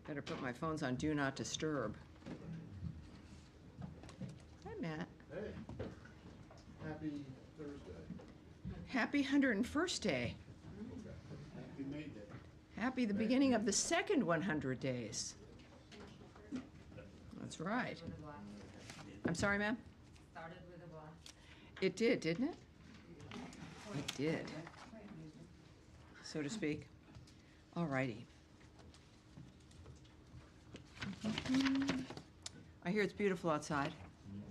Better put my phones on Do Not Disturb. Hi, Matt. Hey, happy Thursday. Happy 101st day. Okay. Happy May Day. Happy the beginning of the second 100 days. That's right. I'm sorry, ma'am? Started with a blast. It did, didn't it? It did, so to speak. All righty. I hear it's beautiful outside.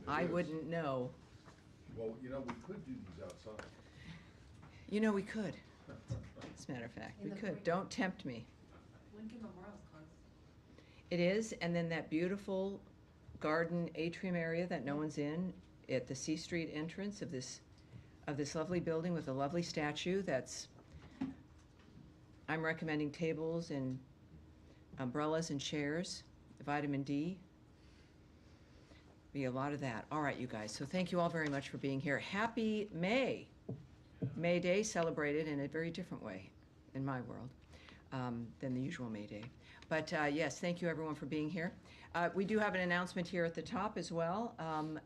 I wouldn't know. Well, you know, we could do these outside. You know, we could. As a matter of fact, we could. Don't tempt me. Lincoln Memorial's closed. It is, and then that beautiful garden atrium area that no one's in at the C Street entrance of this lovely building with a lovely statue. I'm recommending tables and umbrellas and chairs, vitamin D. Be a lot of that. All right, you guys. So thank you all very much for being here. Happy May. May Day celebrated in a very different way in my world than the usual May Day. But yes, thank you everyone for being here. We do have an announcement here at the top as well.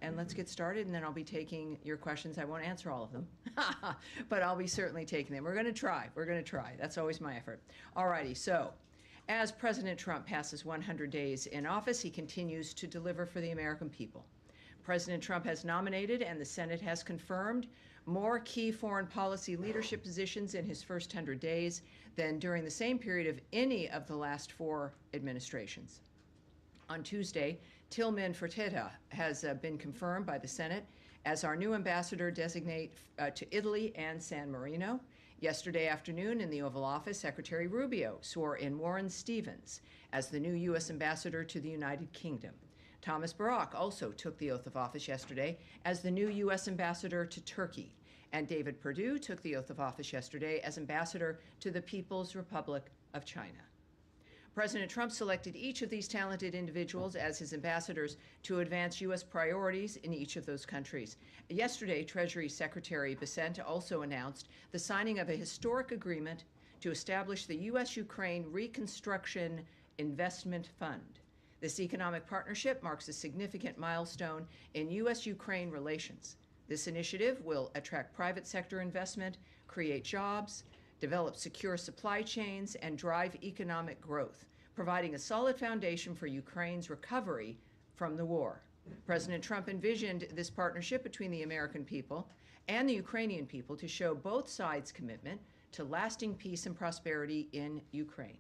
And let's get started, and then I'll be taking your questions. I won't answer all of them, but I'll be certainly taking them. We're going to try. We're going to try. That's always my effort. All righty. So as President Trump passes 100 days in office, he continues to deliver for the American people. President Trump has nominated, and the Senate has confirmed, more key foreign policy leadership positions in his first 100 days than during the same period of any of the last 4 administrations. On Tuesday, Tillman Fertitta has been confirmed by the Senate as our new ambassador designate to Italy and San Marino. Yesterday afternoon in the Oval Office, Secretary Rubio swore in Warren Stevens as the new U.S. ambassador to the United Kingdom. Thomas Barak also took the oath of office yesterday as the new U.S. ambassador to Turkey. And David Perdue took the oath of office yesterday as ambassador to the People's Republic of China. President Trump selected each of these talented individuals as his ambassadors to advance U.S. priorities in each of those countries. Yesterday, Treasury Secretary Bessent also announced the signing of a historic agreement to establish the U.S.-Ukraine Reconstruction Investment Fund. This economic partnership marks a significant milestone in U.S.-Ukraine relations. This initiative will attract private sector investment, create jobs, develop secure supply chains, and drive economic growth, providing a solid foundation for Ukraine's recovery from the war. President Trump envisioned this partnership between the American people and the Ukrainian people to show both sides' commitment to lasting peace and prosperity in Ukraine.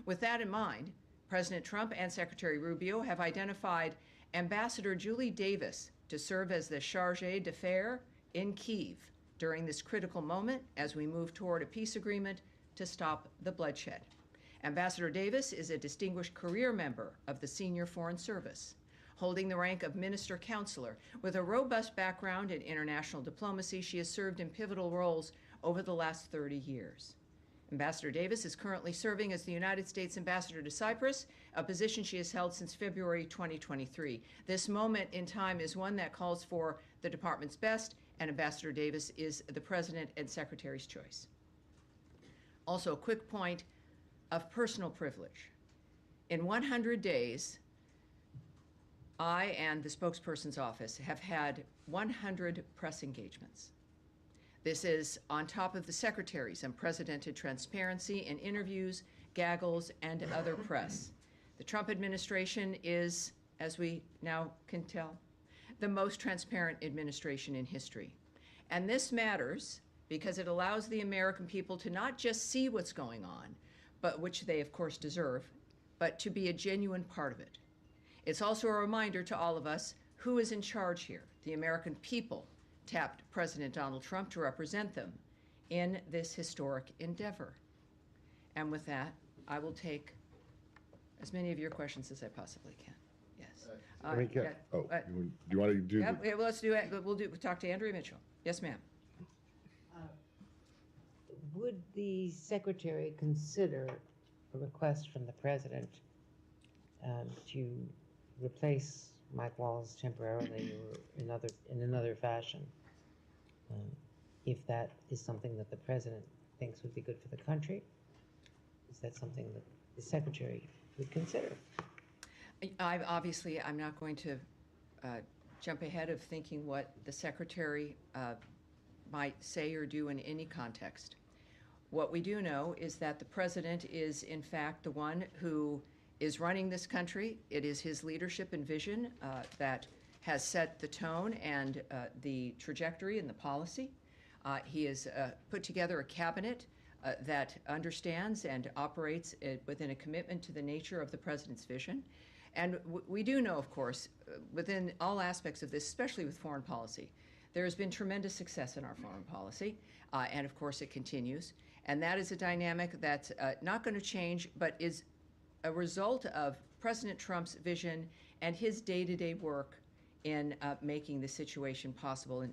With that in mind, President Trump and Secretary Rubio have identified Ambassador Julie Davis to serve as the chargé d'affaires in Kyiv during this critical moment as we move toward a peace agreement to stop the bloodshed. Ambassador Davis is a distinguished career member of the Senior Foreign Service, holding the rank of Minister Counselor. With a robust background in international diplomacy, she has served in pivotal roles over the last 30 years. Ambassador Davis is currently serving as the United States Ambassador to Cyprus, a position she has held since February 2023. This moment in time is one that calls for the department's best, and Ambassador Davis is the President and Secretary's choice. Also, a quick point of personal privilege. In 100 days, I and the spokesperson's office have had 100 press engagements. This is on top of the Secretary's unprecedented transparency in interviews, gaggles, and other press. The Trump administration is, as we now can tell, the most transparent administration in history. And this matters because it allows the American people to not just see what's going on, but which they of course deserve, but to be a genuine part of it. It's also a reminder to all of us who is in charge here. The American people tapped President Donald Trump to represent them in this historic endeavor. And with that, I will take as many of your questions as I possibly can. Yes. Do you want to do? Yep, well, let's do it. We'll talk to Andrea Mitchell. Yes, ma'am. Would the Secretary consider a request from the President to replace Mike Wallace temporarily or in another fashion, if that is something that the President thinks would be good for the country? Is that something that the Secretary would consider. I'm not going to jump ahead of thinking what the Secretary might say or do in any context. What we do know is that the President is, in fact, the one who is running this country. It is his leadership and vision that has set the tone and the trajectory and the policy. He has put together a cabinet that understands and operates within a commitment to the nature of the President's vision. And we do know, of course, within all aspects of this, especially with foreign policy, there has been tremendous success in our foreign policy, and of course it continues. And that is a dynamic that's not going to change, but is a result of President Trump's vision and his day-to-day work in making the situation possible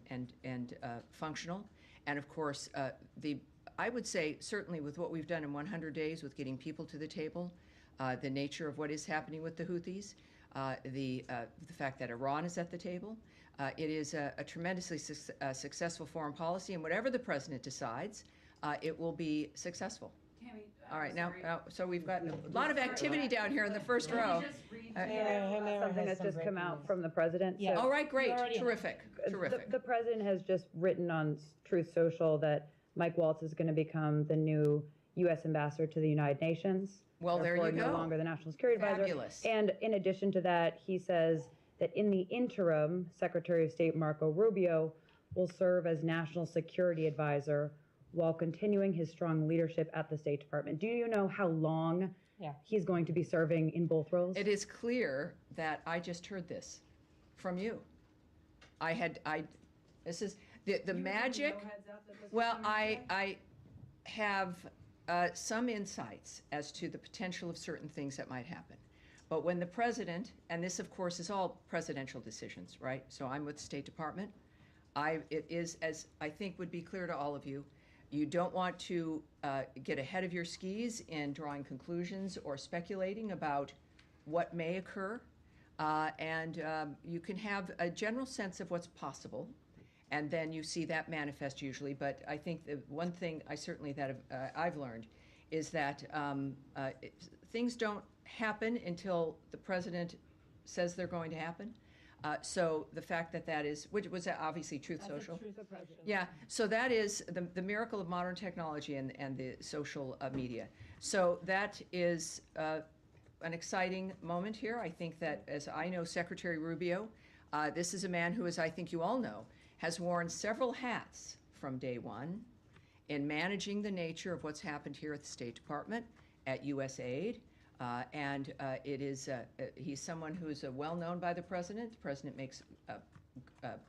and functional. And of course, I would say certainly with what we've done in 100 days with getting people to the table, the nature of what is happening with the Houthis, the fact that Iran is at the table, it is a tremendously successful foreign policy, and whatever the president decides, it will be successful. Tammy, All right, sorry. now, so we've got a lot of activity down here in the first Let me row. just read Something that's just come out from the president. Yeah. So All right, great, already- terrific, terrific. The president has just written on Truth Social that Mike Waltz is going to become the new U.S. ambassador to the United Nations. Well, there you Therefore, go. no longer the National Security Advisor. Fabulous. And in addition to that, he says that in the interim, Secretary of State Marco Rubio will serve as National Security Advisor while continuing his strong leadership at the State Department. Do you know how long he's going to be serving in both roles? It is clear that I just heard this from you. This is the magic. Well, I have some insights as to the potential of certain things that might happen. But when the president, and this of course is all presidential decisions, right? So I'm with the State Department. It is, as I think would be clear to all of you, you don't want to get ahead of your skis in drawing conclusions or speculating about what may occur. And you can have a general sense of what's possible, and then you see that manifest usually. But I think the one thing I've learned is that things don't happen until the president says they're going to happen. So the fact that is, which was obviously Truth Social. Yeah, so that is the miracle of modern technology and the social media. So that is an exciting moment here. I think that, as I know Secretary Rubio, this is a man who, as I think you all know, has worn several hats from day one in managing the nature of what's happened here at the State Department, at USAID, and he's someone who is well known by the president. The president makes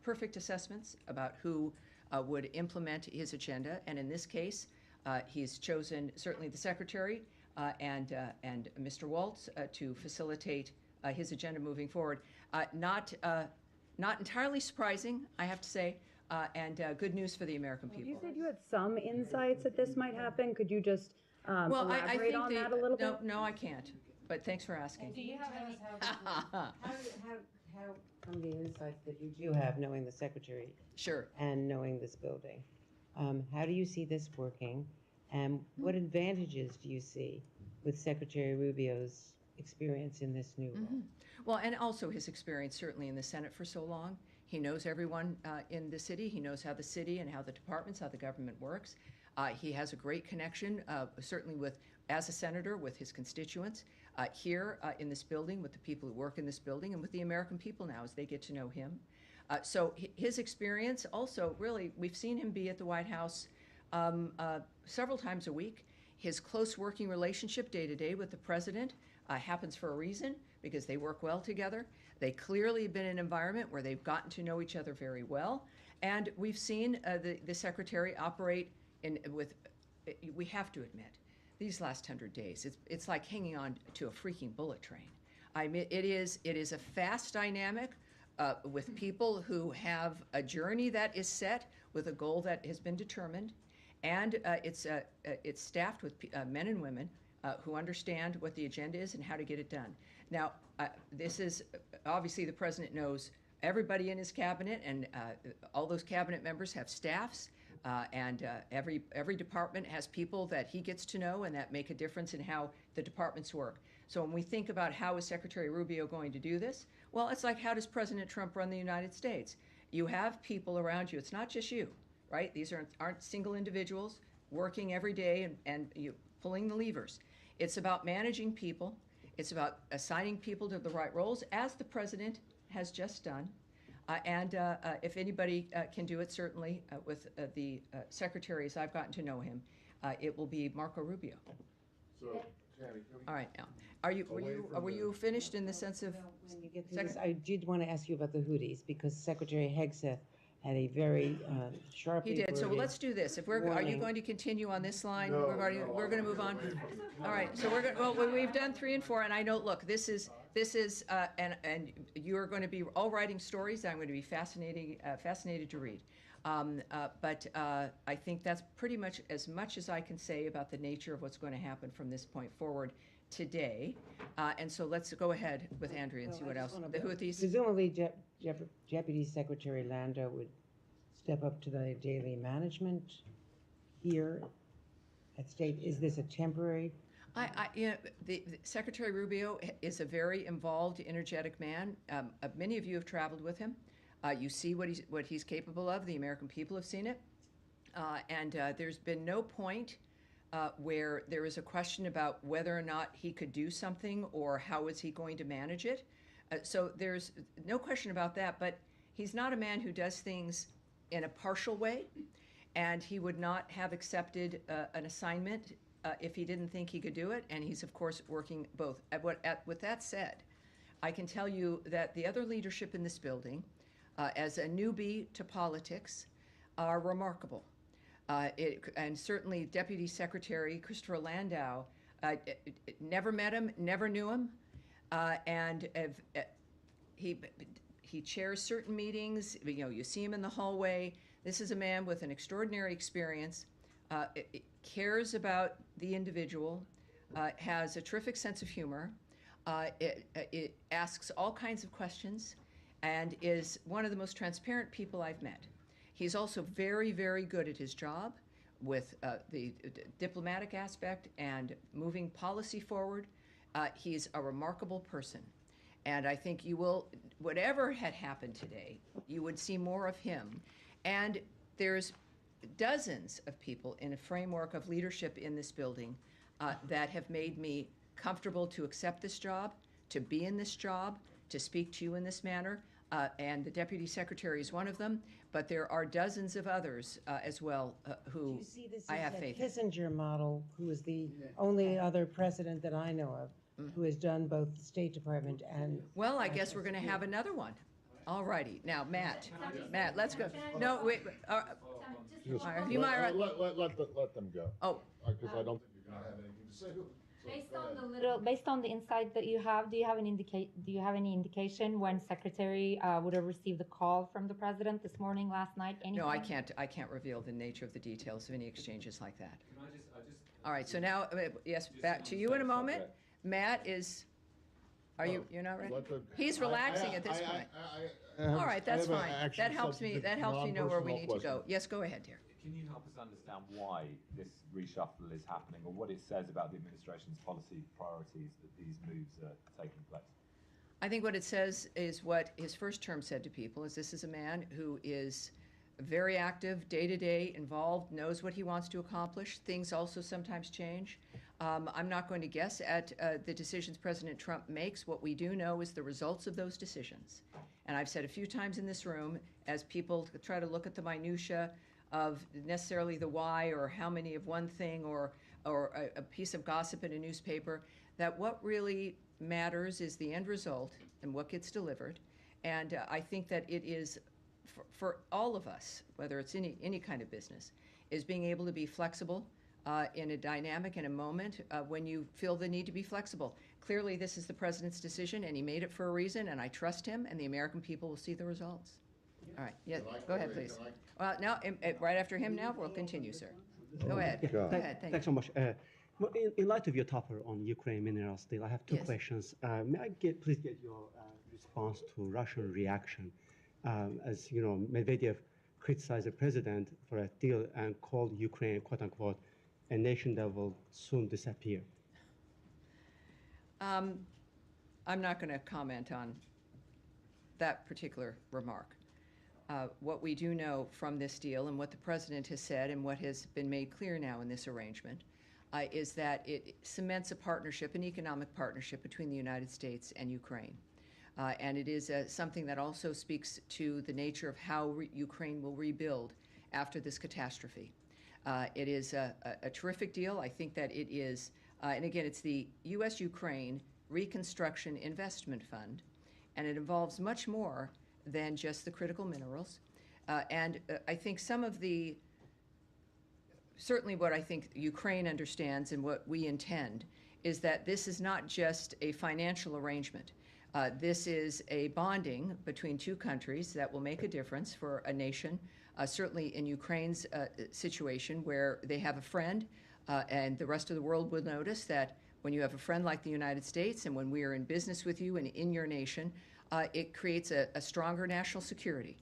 perfect assessments about who would implement his agenda, and in this case, he's chosen certainly the secretary and Mr. Waltz to facilitate his agenda moving forward. Not entirely surprising, I have to say, and good news for the American people. You said you had some insights that this might happen. Could you just Well, I elaborate think on that a little bit? No, I can't, but thanks for asking. Do you tell us how from the insights that you do have, knowing the secretary Sure. and knowing this building, how do you see this working, and what advantages do you see with Secretary Rubio's experience in this new role? Well, and also his experience certainly in the Senate for so long. He knows everyone in the city. He knows how the city and how the departments, how the government works. He has a great connection, certainly as a senator, with his constituents here in this building, with the people who work in this building, and with the American people now as they get to know him. So his experience also, really, we've seen him be at the White House several times a week. His close working relationship day to day with the president happens for a reason, because they work well together. They clearly have been in an environment where they've gotten to know each other very well. And we've seen the secretary operate we have to admit, these last 100 days, it's like hanging on to a freaking bullet train. I mean, it is a fast dynamic with people who have a journey that is set with a goal that has been determined, and it's staffed with men and women who understand what the agenda is and how to get it done. Now, this is, obviously the president knows everybody in his cabinet, and all those cabinet members have staffs And every department has people that he gets to know and that make a difference in how the departments work. So when we think about how is Secretary Rubio going to do this, well, it's like, how does President Trump run the United States? You have people around you. It's not just you, right? These aren't single individuals working every day and you pulling the levers. It's about managing people. It's about assigning people to the right roles, as the president has just done. If anybody can do it, certainly with the secretaries, I've gotten to know him, it will be Marco Rubio. So, Tammy, can we? All right, now, were you finished in the sense of? When you get through this, I did want to ask you about the Houthis, because Secretary Hegseth had a very sharply He did. So worded let's do this. Are you warning. going to continue on this line? No, We're going to move on. All right. So we've done 3 and 4, and I know. Look, this is and you are going to be all writing stories. I'm going to be fascinated to read. But I think that's pretty much as I can say about the nature of what's going to happen from this point forward today. And so let's go ahead with Andrea and see what else. The Houthis. Presumably, Deputy Secretary Lando would step up to the daily management here at State. Is this a temporary? The Secretary Rubio is a very involved, energetic man. Many of you have traveled with him. You see what he's capable of. The American people have seen it. And there's been no point where there is a question about whether or not he could do something or how is he going to manage it. So there's no question about that, but he's not a man who does things in a partial way, and he would not have accepted an assignment if he didn't think he could do it, and he's, of course, working both. With that said, I can tell you that the other leadership in this building, as a newbie to politics, are remarkable. And certainly Deputy Secretary Christopher Landau, never met him, never knew him, and he chairs certain meetings. You see him in the hallway. This is a man with an extraordinary experience, cares about the individual, has a terrific sense of humor, it asks all kinds of questions, and is one of the most transparent people I've met. He's also very, very good at his job with the diplomatic aspect and moving policy forward. He's a remarkable person. And I think you will, whatever had happened today, you would see more of him. And there's dozens of people in a framework of leadership in this building that have made me comfortable to accept this job, to be in this job, to speak to you in this manner. And the Deputy Secretary is one of them, but there are dozens of others as well who Do you see this I have as faith a in. Kissinger model, who is the only other president that I know of who has done both the State Department and... Well, I guess we're going to have another one. All righty. Now, Matt, let's go. No, wait. Just you might- let them go. Oh, Because I don't think You're not having anything to say. Based on the insight that you have, do you have any indication when Secretary would have received the call from the president this morning, last night? Anything? no, I can't reveal the nature of the details of any exchanges like that. All right, so now, yes, back to you in a moment. Matt is, you're not ready? He's relaxing at this point. All right, that's fine. That helps me know where we need to go. Yes, go ahead, dear. Can you help us understand why this reshuffle is happening, or what it says about the administration's policy priorities that these moves are taking place? I think what it says is what his first term said to people, is this is a man who is very active, day-to-day, involved, knows what he wants to accomplish. Things also sometimes change. I'm not going to guess at the decisions President Trump makes. What we do know is the results of those decisions. And I've said a few times in this room, as people try to look at the minutia of necessarily the why or how many of one thing or a piece of gossip in a newspaper, that what really matters is the end result and what gets delivered. And I think that it is for all of us, whether it's any kind of business, is being able to be flexible in a dynamic, in a moment when you feel the need to be flexible. Clearly, this is the president's decision, and he made it for a reason, and I trust him, and the American people will see the results. All right, yeah, go ahead, please. Well, now, right after him now, we'll continue, sir. Go ahead. Go ahead, thank you. Thanks so much. Well, in light of your topper on Ukraine minerals deal, I have two Yes. questions. May I please get your response to Russian reaction? As you know, Medvedev criticized the president for a deal and called Ukraine, quote unquote, a nation that will soon disappear. I'm not going to comment on that particular remark. What we do know from this deal and what the president has said and what has been made clear now in this arrangement is that it cements a partnership, an economic partnership between the United States and Ukraine. And it is something that also speaks to the nature of how Ukraine will rebuild after this catastrophe. It is a terrific deal. I think that it is, and again, it's the U.S.-Ukraine Reconstruction Investment Fund, and it involves much more than just the critical minerals. I think some of the, certainly what I think Ukraine understands and what we intend is that this is not just a financial arrangement. This is a bonding between two countries that will make a difference for a nation, certainly in Ukraine's situation where they have a friend, and the rest of the world will notice that when you have a friend like the United States and when we are in business with you and in your nation, it creates a stronger national security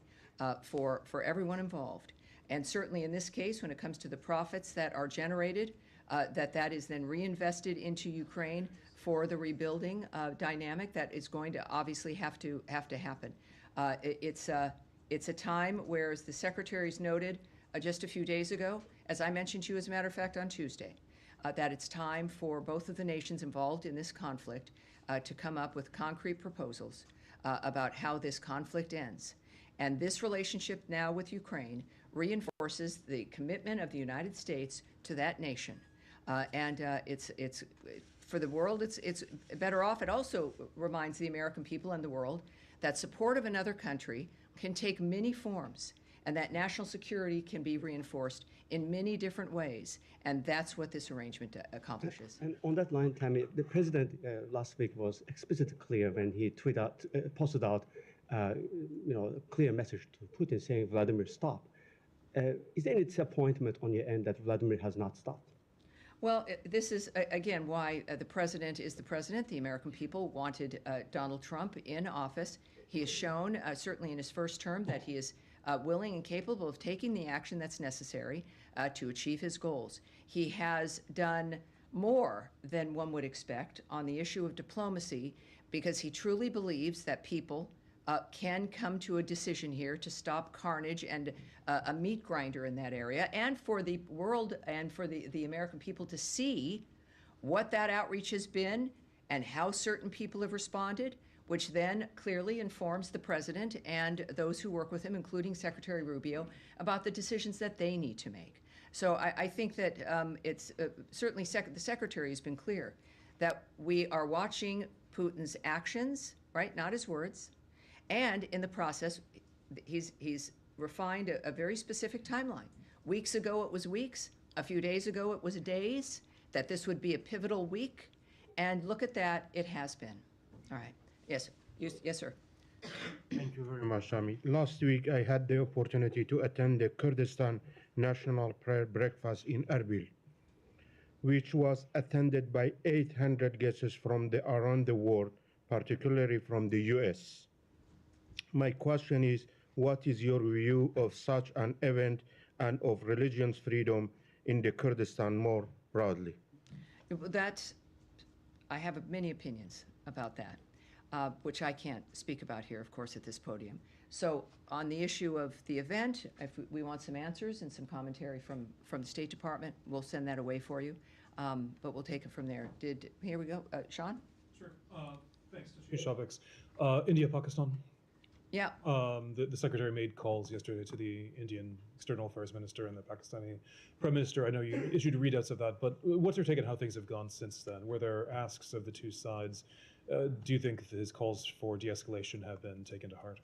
for everyone involved. And certainly in this case, when it comes to the profits that are generated, that is then reinvested into Ukraine for the rebuilding dynamic that is going to obviously have to happen. It's a time where, as the secretaries noted just a few days ago, as I mentioned to you, as a matter of fact, on Tuesday, that it's time for both of the nations involved in this conflict to come up with concrete proposals about how this conflict ends. And this relationship now with Ukraine reinforces the commitment of the United States to that nation. It's for the world, it's better off. It also reminds the American people and the world that support of another country can take many forms, and that national security can be reinforced in many different ways. And that's what this arrangement accomplishes. And on that line, Tammy, the president last week was explicitly clear when he posted out a clear message to Putin saying, Vladimir, stop. Is there any disappointment on your end that Vladimir has not stopped? Well, this is, again, why the president is the president. The American people wanted Donald Trump in office. He has shown, certainly in his first term, that he is willing and capable of taking the action that's necessary to achieve his goals. He has done more than one would expect on the issue of diplomacy because he truly believes that people can come to a decision here to stop carnage and a meat grinder in that area, and for the world and for the American people to see what that outreach has been and how certain people have responded, which then clearly informs the president and those who work with him, including Secretary Rubio, about the decisions that they need to make. So I think that it's certainly the secretary has been clear that we are watching Putin's actions, right, not his words, and in the process, he's refined a very specific timeline. Weeks ago it was weeks, a few days ago it was days, that this would be a pivotal week, and look at that, it has been. All right. Yes, yes, sir. Thank you very much, Tammy. Last week, I had the opportunity to attend the Kurdistan National Prayer Breakfast in Erbil, which was attended by 800 guests from around the world, particularly from the U.S. My question is, what is your view of such an event and of religion's freedom in the Kurdistan more broadly? I have many opinions about that. Which I can't speak about here, of course, at this podium. So on the issue of the event, if we want some answers and some commentary from the State Department, we'll send that away for you, but we'll take it from there. Here we go. Sean? Sure. Thanks. To change topics. India-Pakistan. Yeah. The Secretary made calls yesterday to the Indian External Affairs Minister and the Pakistani Prime Minister. I know you issued readouts of that, but what's your take on how things have gone since then? Were there asks of the two sides? Do you think his calls for de-escalation have been taken to heart?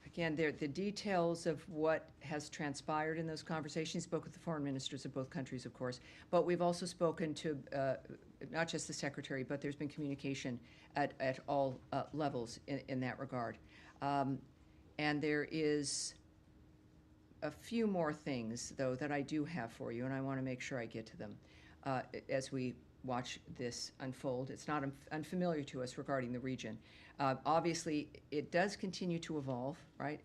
Again, the details of what has transpired in those conversations, he spoke with the foreign ministers of both countries, of course, but we've also spoken to not just the Secretary, but there's been communication at all levels in that regard. And there is a few more things, though, that I do have for you, and I want to make sure I get to them. as we watch this unfold. It's not unfamiliar to us regarding the region. Obviously, it does continue to evolve, right?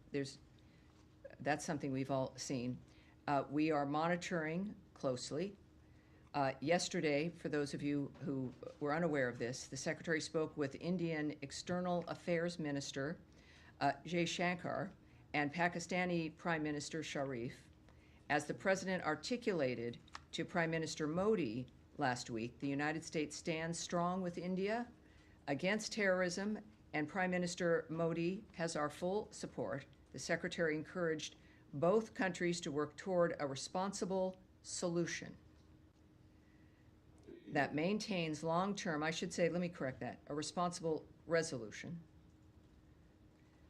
That's something we've all seen. We are monitoring closely. Yesterday, for those of you who were unaware of this, the Secretary spoke with Indian External Affairs Minister Jay Shankar and Pakistani Prime Minister Sharif. As the President articulated to Prime Minister Modi last week, the United States stands strong with India against terrorism, and Prime Minister Modi has our full support. The Secretary encouraged both countries to work toward a responsible solution that maintains long-term, I should say, let me correct that, a responsible resolution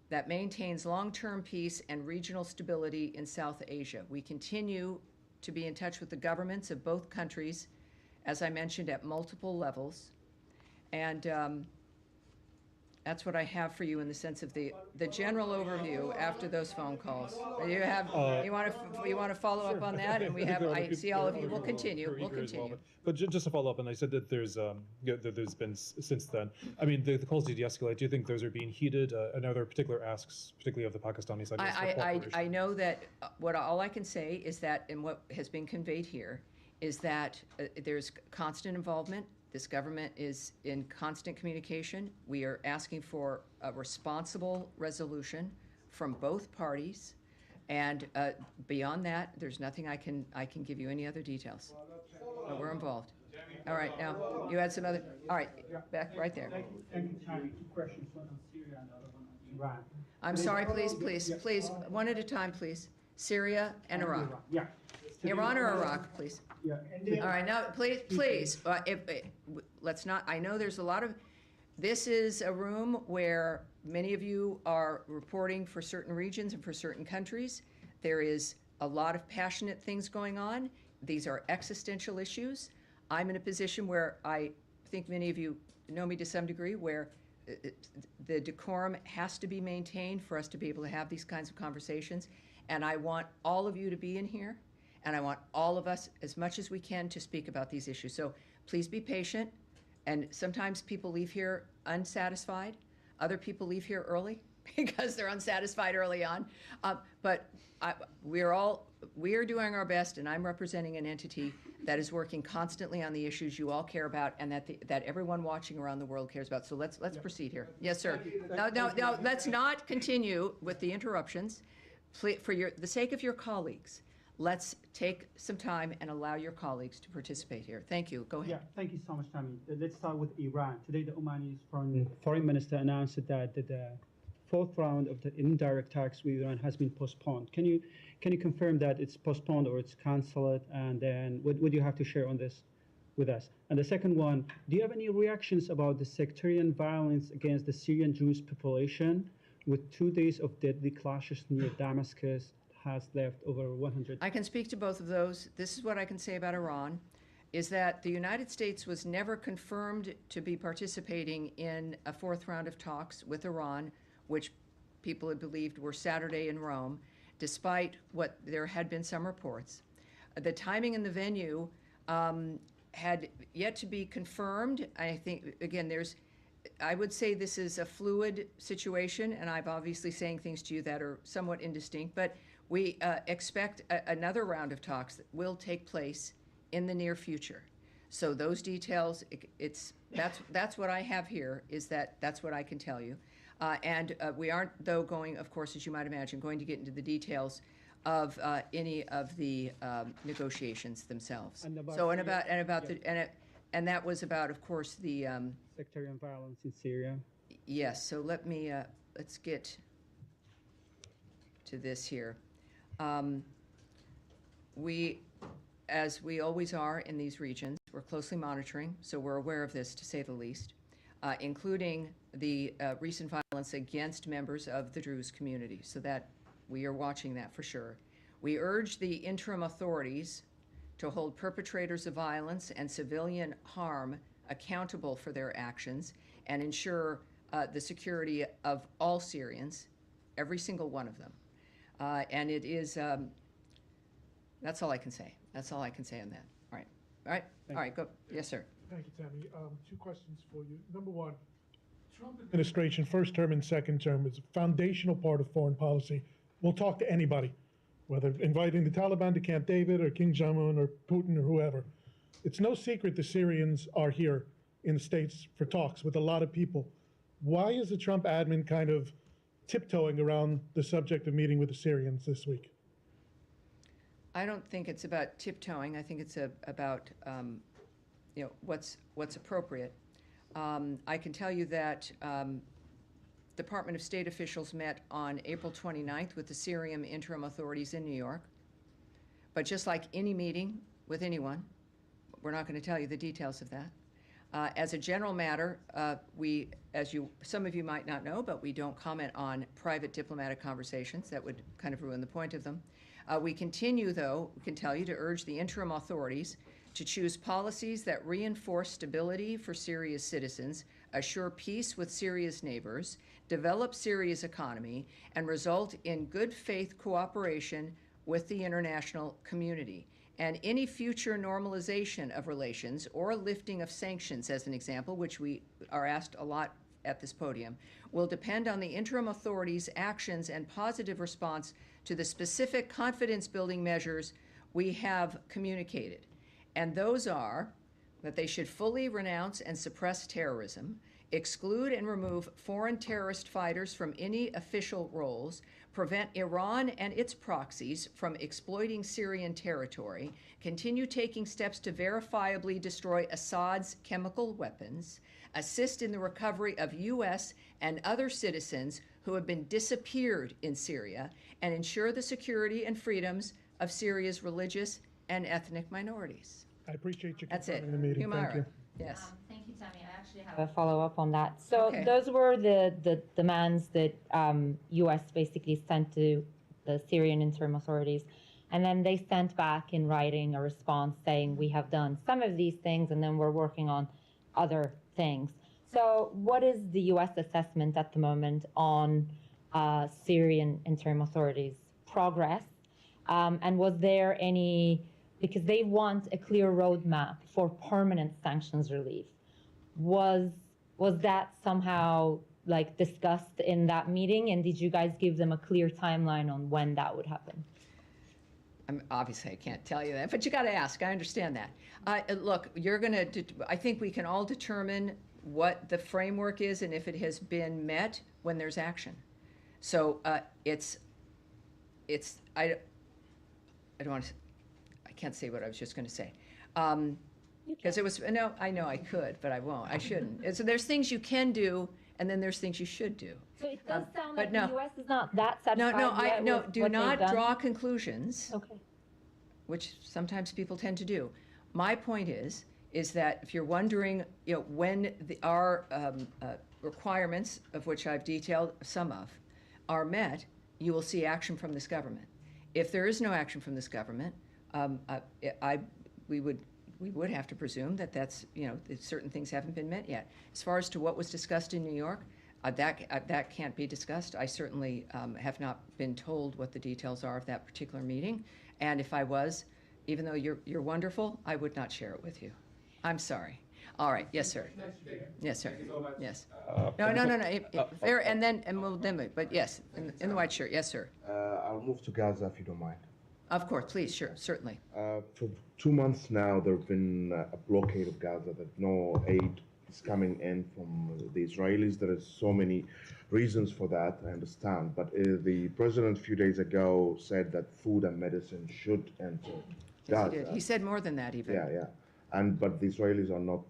that maintains long-term peace and regional stability in South Asia. We continue to be in touch with the governments of both countries, as I mentioned, at multiple levels. And that's what I have for you in the sense of the general overview after those phone calls. You want to follow up on that? And I see all of you. We'll continue. We'll continue. But just to follow up, and I said that there's been since then. I mean, the calls to de-escalate. Do you think those are being heeded? And are there particular asks, particularly of the Pakistani side? I know that all I can say is that, and what has been conveyed here, is that there's constant involvement. This government is in constant communication. We are asking for a responsible resolution from both parties, and beyond that, there's nothing I can give you any other details. But we're involved. All right, now you had some other. All right, back right there. Thank you, Tammy. Two questions, one on Syria and the other one on Iran. I'm sorry, please, one at a time, please. Syria and Iraq. Yeah. Iran or Iraq, please. Yeah. All right, now, please, let's not, I know there's a lot of, this is a room where many of you are reporting for certain regions and for certain countries. There is a lot of passionate things going on. These are existential issues. I'm in a position where I think many of you know me to some degree, where the decorum has to be maintained for us to be able to have these kinds of conversations. And I want all of you to be in here. And I want all of us, as much as we can, to speak about these issues. So please be patient. And sometimes people leave here unsatisfied. Other people leave here early because they're unsatisfied early on. But we are doing our best, and I'm representing an entity that is working constantly on the issues you all care about, and that everyone watching around the world cares about. So let's proceed here. Yes, sir. No, let's not continue with the interruptions. For the sake of your colleagues, let's take some time and allow your colleagues to participate here. Thank you. Go ahead. Yeah, thank you so much, Tammy. Let's start with Iran. Today, the Omani foreign minister announced that the fourth round of the indirect talks with Iran has been postponed. Can you confirm that it's postponed or it's cancelled? And then what would you have to share on this with us? And the second one, do you have any reactions about the sectarian violence against the Syrian Jewish population with 2 days of deadly clashes near Damascus? Has left over 100. I can speak to both of those. This is what I can say about Iran, is that the United States was never confirmed to be participating in a fourth round of talks with Iran, which people had believed were Saturday in Rome, despite what there had been some reports. The timing and the venue had yet to be confirmed. I think, again, I would say this is a fluid situation, and I'm obviously saying things to you that are somewhat indistinct, but we expect another round of talks that will take place in the near future. So those details, that's what I have here, is that's what I can tell you. And we aren't, though, going, of course, as you might imagine, going to get into the details of any of the negotiations themselves. And that was about, of course, the sectarian violence in Syria. Yes. So let's get to this here. As we always are in these regions, we're closely monitoring, so we're aware of this, to say the least, including the recent violence against members of the Druze community, so that we are watching that for sure. We urge the interim authorities to hold perpetrators of violence and civilian harm accountable for their actions and ensure the security of all Syrians, every single one of them. And it is, that's all I can say. That's all I can say on that. All right. All right, Thank all right, go, yes, sir. Thank you, Tammy. Two questions for you. Number one, Trump administration, first term and second term, is a foundational part of foreign policy. We'll talk to anybody, whether inviting the Taliban to Camp David or King Jong-un or Putin or whoever. It's no secret the Syrians are here in the States for talks with a lot of people. Why is the Trump admin kind of tiptoeing around the subject of meeting with the Syrians this week? I don't think it's about tiptoeing. I think it's about what's appropriate. I can tell you that Department of State officials met on April 29th with the Syrian interim authorities in New York. But just like any meeting with anyone, we're not going to tell you the details of that. As a general matter, some of you might not know, but we don't comment on private diplomatic conversations. That would kind of ruin the point of them. We continue, though, we can tell you, to urge the interim authorities to choose policies that reinforce stability for Syria's citizens, assure peace with Syria's neighbors, develop Syria's economy, and result in good faith cooperation with the international community. And any future normalization of relations or lifting of sanctions, as an example, which we are asked a lot at this podium, will depend on the interim authorities' actions and positive response to the specific confidence-building measures we have communicated. And those are that they should fully renounce and suppress terrorism, exclude and remove foreign terrorist fighters from any official roles, prevent Iran and its proxies from exploiting Syrian territory, continue taking steps to verifiably destroy Assad's chemical weapons, assist in the recovery of U.S. and other citizens who have been disappeared in Syria, and ensure the security and freedoms of Syria's religious and ethnic minorities. I appreciate you That's it. confirming the meeting. Thank you. Yes. Thank you, Tammy. I actually have a follow-up on that. So Okay. those were the demands that U.S. basically sent to the Syrian interim authorities. And then they sent back in writing a response saying, we have done some of these things, and then we're working on other things. So what is the U.S. assessment at the moment on Syrian interim authorities' progress? And was there any, because they want a clear roadmap for permanent sanctions relief. Was that somehow like discussed in that meeting? And did you guys give them a clear timeline on when that would happen? Obviously, I can't tell you that, but you got to ask. I understand that. Look, I think we can all determine what the framework is and if it has been met when there's action. So I don't want to, I can't say what I was just going to say. Because it was, no, I know I could, but I won't. I shouldn't. So there's things you can do, and then there's things you should do. So it does sound but like no. the U.S. is not that satisfied No, with do what not they've done. draw conclusions, Okay. which sometimes people tend to do. My point is that if you're wondering, when our requirements, of which I've detailed some of, are met, you will see action from this government. If there is no action from this government, we would have to presume that that's, that certain things haven't been met yet. As far as to what was discussed in New York, that can't be discussed. I certainly have not been told what the details are of that particular meeting. And if I was, even though you're wonderful, I would not share it with you. I'm sorry. All right. Yes, sir. Yes, sir. Yes. No. But yes, in the white shirt. Yes, sir. I'll move to Gaza if you don't mind. Of course, please, sure, certainly. For 2 months now, there have been a blockade of Gaza, that no aid is coming in from the Israelis. There is so many reasons for that, I understand. But the president a few days ago said that food and medicine should enter Gaza. Yes, he did. He said more than that, even. Yeah. But the Israelis are not,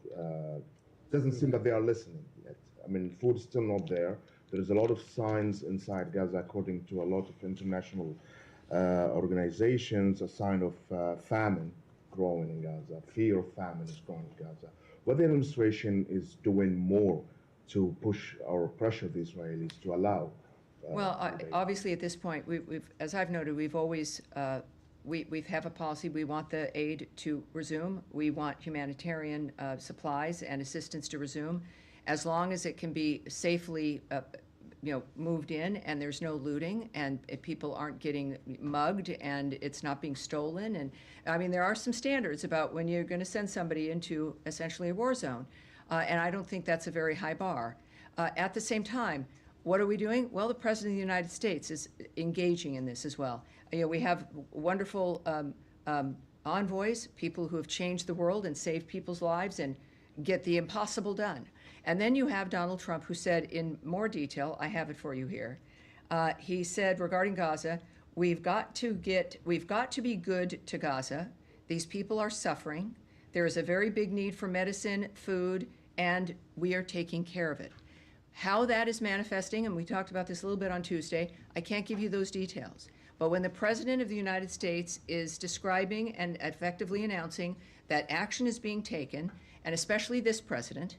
doesn't seem that they are listening yet. I mean, food is still not there. There is a lot of signs inside Gaza, according to a lot of international organizations, a sign of famine growing in Gaza. Fear of famine is growing in Gaza. Whether the administration is doing more to push or pressure the Israelis to allow. Obviously, at this point, we've, as I've noted, we've always, we have a policy. We want the aid to resume. We want humanitarian supplies and assistance to resume, as long as it can be safely moved in and there's no looting and people aren't getting mugged and it's not being stolen. And I mean, there are some standards about when you're going to send somebody into essentially a war zone. And I don't think that's a very high bar. At the same time, what are we doing? Well, the President of the United States is engaging in this as well. We have wonderful envoys, people who have changed the world and saved people's lives and get the impossible done. And then you have Donald Trump, who said in more detail, I have it for you here, he said regarding Gaza, we've got to be good to Gaza. These people are suffering. There is a very big need for medicine, food, and we are taking care of it. How that is manifesting, and we talked about this a little bit on Tuesday, I can't give you those details. But when the President of the United States is describing and effectively announcing that action is being taken, and especially this president,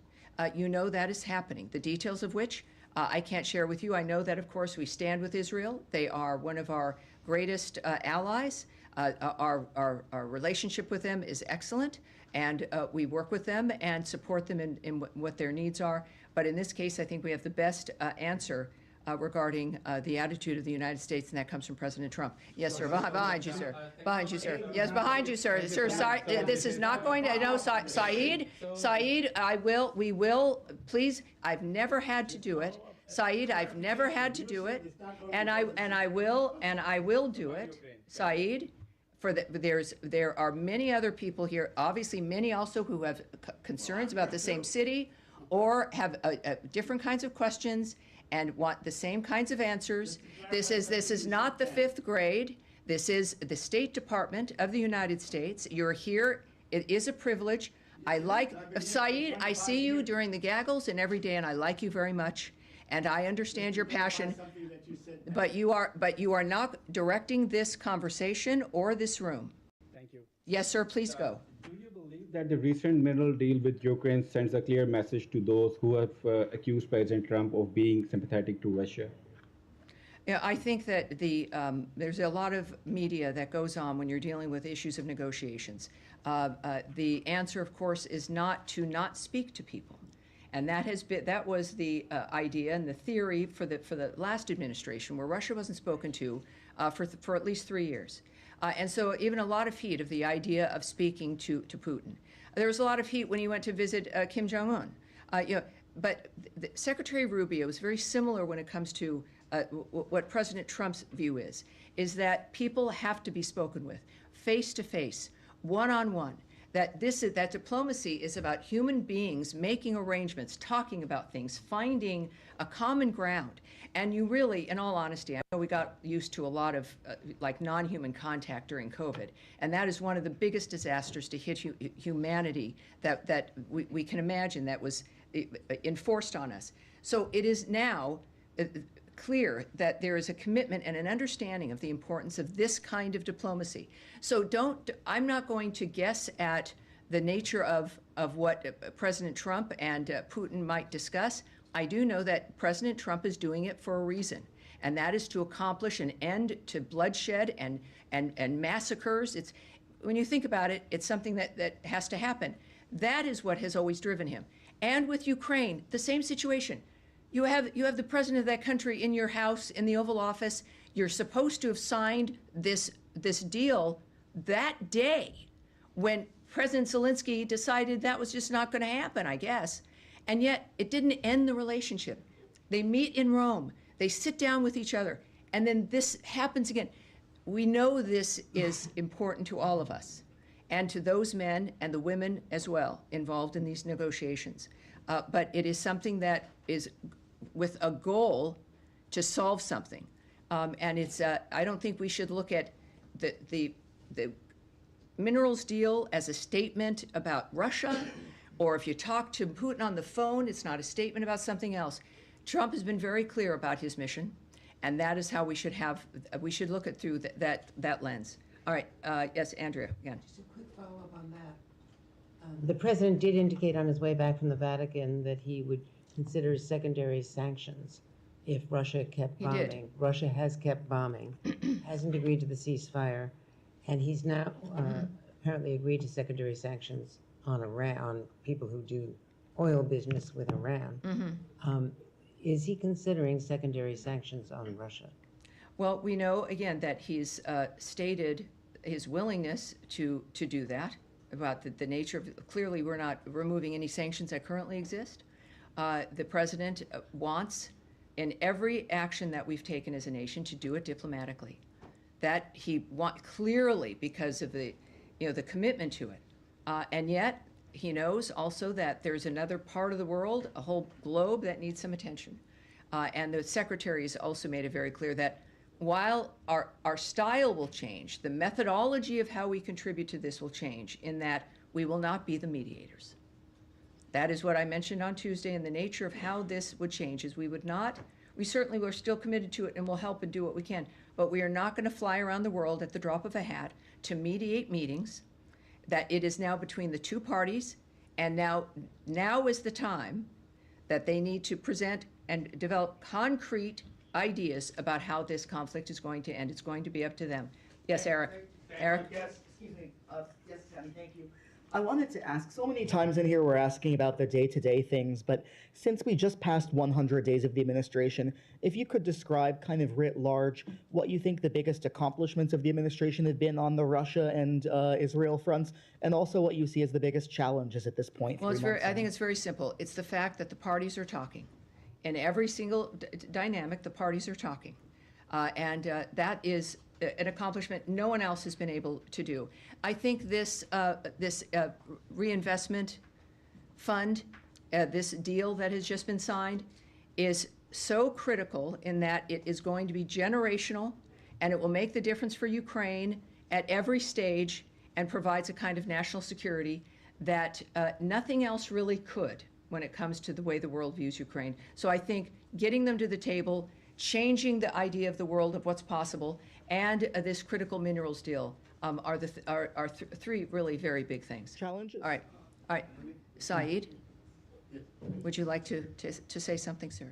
you know that is happening. The details of which I can't share with you. I know that, of course, we stand with Israel. They are one of our greatest allies. Our relationship with them is excellent, and we work with them and support them in what their needs are. But in this case, I think we have the best answer regarding the attitude of the United States, and that comes from President Trump. Yes, sir. Behind you, sir. Behind you, sir. Yes, behind you, sir. Sir, this is not going to. No, Saeed. We will. Please. I've never had to do it, Saeed. I've never had to do it, and I will do it, Saeed. There are many other people here, obviously many also who have concerns about the same city or have different kinds of questions and want the same kinds of answers. This is not the 5th grade. This is the State Department of the United States. You're here. It is a privilege. I like, Saeed, I see you during the gaggles and every day, and I like you very much. And I understand your passion, but you are not directing this conversation or this room. Thank you. Yes, sir, please go. Do you believe that the recent mineral deal with Ukraine sends a clear message to those who have accused President Trump of being sympathetic to Russia? Yeah, I think that there's a lot of media that goes on when you're dealing with issues of negotiations. The answer, of course, is not to not speak to people. And that was the idea and the theory for the last administration, where Russia wasn't spoken to for at least 3 years. And so even a lot of heat of the idea of speaking to Putin. There was a lot of heat when he went to visit Kim Jong-un. But Secretary Rubio is very similar when it comes to what President Trump's view is that people have to be spoken with, face to face, one-on-one. That diplomacy is about human beings making arrangements, talking about things, finding a common ground. And you really, in all honesty, I know we got used to a lot of like non-human contact during COVID, and that is one of the biggest disasters to hit humanity that we can imagine that was enforced on us. So it is now clear that there is a commitment and an understanding of the importance of this kind of diplomacy. So I'm not going to guess at the nature of what President Trump and Putin might discuss. I do know that President Trump is doing it for a reason, and that is to accomplish an end to bloodshed and massacres. When you think about it, it's something that has to happen. That is what has always driven him. And with Ukraine, the same situation. You have the president of that country in your house in the Oval Office. You're supposed to have signed this deal that day when President Zelensky decided that was just not going to happen, I guess. And yet it didn't end the relationship. They meet in Rome. They sit down with each other. And then this happens again. We know this is important to all of us and to those men and the women as well involved in these negotiations. But it is something that is with a goal to solve something. And it's, I don't think we should look at the minerals deal as a statement about Russia, or if you talk to Putin on the phone, it's not a statement about something else. Trump has been very clear about his mission, and that is how we should look at through that lens. All right, yes, Andrea, again. Just a quick follow-up on that. The president did indicate on his way back from the Vatican that he would consider secondary sanctions if Russia kept bombing. He did. Russia has kept bombing, hasn't agreed to the ceasefire, and he's now apparently agreed to secondary sanctions on Iran, on people who do oil business with Iran. Mm-hmm. Is he considering secondary sanctions on Russia? Well, we know, again, that he's stated his willingness to do that, about the nature of, clearly we're not removing any sanctions that currently exist. The president wants, in every action that we've taken as a nation, to do it diplomatically. That he clearly, because of the commitment to it. And yet, he knows also that there's another part of the world, a whole globe, that needs some attention. And the secretary has also made it very clear that while our style will change, the methodology of how we contribute to this will change, in that we will not be the mediators. That is what I mentioned on Tuesday, and the nature of how this would change is we certainly were still committed to it and will help and do what we can, but we are not going to fly around the world at the drop of a hat to mediate meetings. That it is now between the two parties, and now is the time that they need to present and develop concrete ideas about how this conflict is going to end. It's going to be up to them. Yes, Eric. Eric? Yes, excuse me. Yes, Tammy, thank you. I wanted to ask, so many times in here we're asking about the day-to-day things, but since we just passed 100 days of the administration, if you could describe kind of writ large what you think the biggest accomplishments of the administration have been on the Russia and Israel fronts, and also what you see as the biggest challenges at this point. Well, I think it's very simple. It's the fact that the parties are talking. In every single dynamic, the parties are talking. And that is an accomplishment no one else has been able to do. I think this reinvestment fund, this deal that has just been signed, is so critical in that it is going to be generational, and it will make the difference for Ukraine at every stage, and provides a kind of national security that nothing else really could when it comes to the way the world views Ukraine. So I think getting them to the table, changing the idea of the world of what's possible, and this critical minerals deal are three really very big things. Challenges? All right. Saeed, would you like to say something, sir?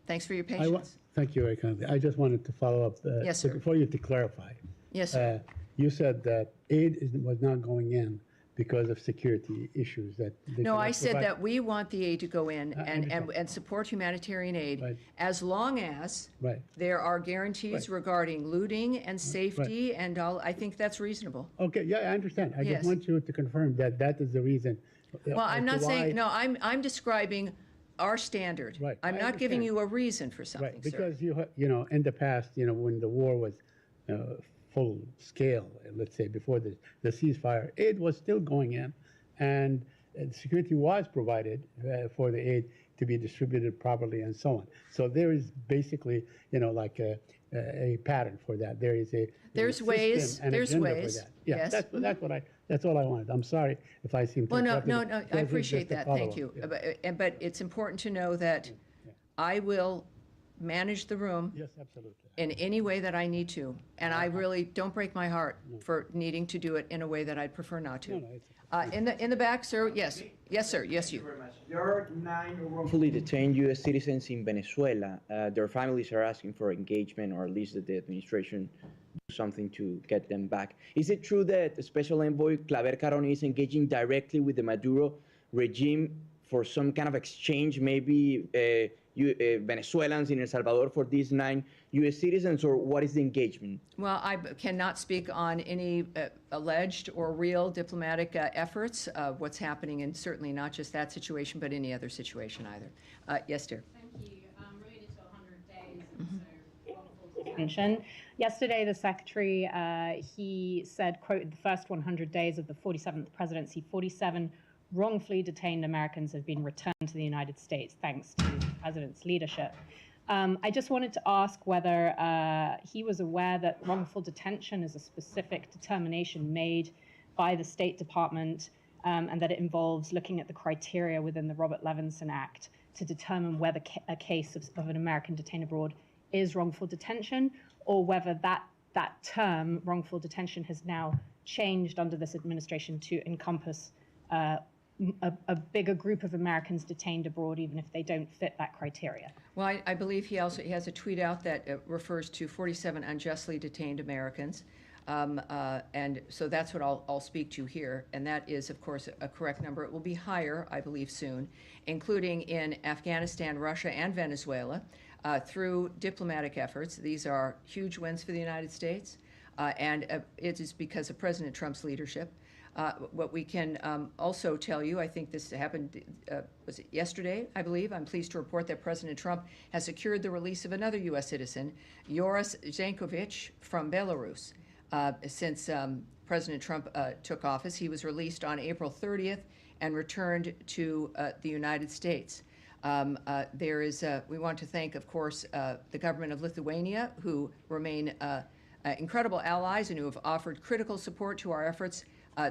Thanks for your patience. Thank you very kindly. I just wanted to follow up Yes, sir. for you to clarify. Yes, sir. You said that aid was not going in because of security issues that they No, cannot I said provide. that we want the aid to go in and support humanitarian aid, Right. as long as Right. there are guarantees regarding looting and safety and all. I think that's reasonable. Okay, yeah, I understand. I Yes. just want you to confirm that that is the reason. Well, I'm not saying, no, I'm describing our standard. Right. I'm I not giving understand. you a reason for something, Right, sir. because you know, in the past, when the war was full scale, let's say before the ceasefire, aid was still going in, and security was provided for the aid to be distributed properly and so on. So there is basically, like a pattern for that. There is a There's ways. system and There's agenda ways. for that. Yeah, Yes. that's all I wanted. I'm sorry if I seem to. Well, interrupt you, no, but I this is appreciate just a that. Thank follow-up. you. Yeah. But it's important to know that I will manage the room Yes, absolutely. in any way that I need to. And I really don't break my heart for needing to do it in a way that I'd prefer not to. In the back, sir. Yes. Yes, sir. Yes, you. There are 9 wrongfully detained U.S. citizens in Venezuela. Their families are asking for engagement, or at least that the administration do something to get them back. Is it true that Special Envoy Claver Caroni is engaging directly with the Maduro regime for some kind of exchange, maybe Venezuelans in El Salvador for these 9 U.S. citizens, or what is the engagement? Well, I cannot speak on any alleged or real diplomatic efforts, what's happening, and certainly not just that situation, but any other situation either. Yes, dear. Thank you. Related to 100 days, so wrongful detention. Yesterday, the secretary, he said, quote, the first 100 days of the 47th presidency, 47 wrongfully detained Americans have been returned to the United States thanks to the president's leadership. I just wanted to ask whether he was aware that wrongful detention is a specific determination made by the State Department, and that it involves looking at the criteria within the Robert Levinson Act to determine whether a case of an American detained abroad is wrongful detention, or whether that term, wrongful detention, has now changed under this administration to encompass a bigger group of Americans detained abroad, even if they don't fit that criteria. Well, I believe he has a tweet out that refers to 47 unjustly detained Americans. And so that's what I'll speak to here, and that is, of course, a correct number. It will be higher, I believe, soon, including in Afghanistan, Russia, and Venezuela, through diplomatic efforts. These are huge wins for the United States, and it is because of President Trump's leadership. What we can also tell you, I think this happened, was it yesterday, I believe? I'm pleased to report that President Trump has secured the release of another U.S. citizen, Yoris Zankovich, from Belarus. Since President Trump took office, he was released on April 30th and returned to the United States. We want to thank, of course, the government of Lithuania, who remain incredible allies and who have offered critical support to our efforts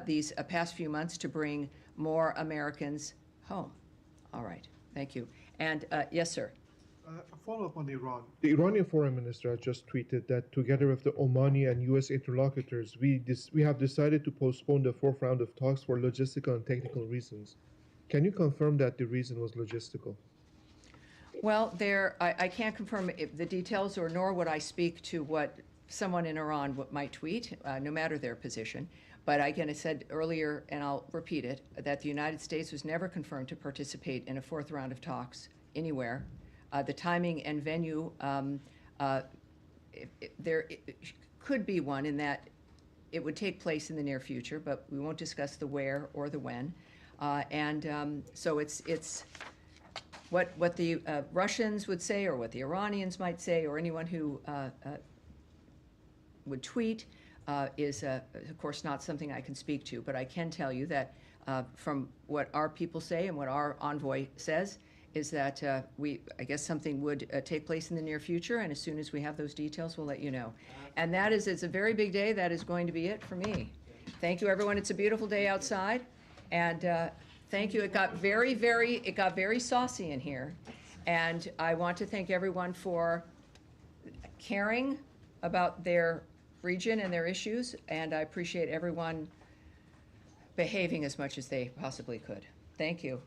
these past few months to bring more Americans home. All right, thank you. And yes, sir. A follow-up on Iran. The Iranian foreign minister has just tweeted that together with the Omani and U.S. interlocutors, we have decided to postpone the fourth round of talks for logistical and technical reasons. Can you confirm that the reason was logistical? Well, I can't confirm the details, or nor would I speak to what someone in Iran might tweet, no matter their position. But again, I said earlier, and I'll repeat it, that the United States was never confirmed to participate in a fourth round of talks anywhere. The timing and venue, there could be one in that it would take place in the near future, but we won't discuss the where or the when. So it's what the Russians would say, or what the Iranians might say, or anyone who would tweet is, of course, not something I can speak to. But I can tell you that from what our people say and what our envoy says, is that I guess something would take place in the near future, and as soon as we have those details, we'll let you know. And it's a very big day. That is going to be it for me. Thank you, everyone. It's a beautiful day outside, and thank you. It got very saucy in here, and I want to thank everyone for caring about their region and their issues, and I appreciate everyone behaving as much as they possibly could. Thank you.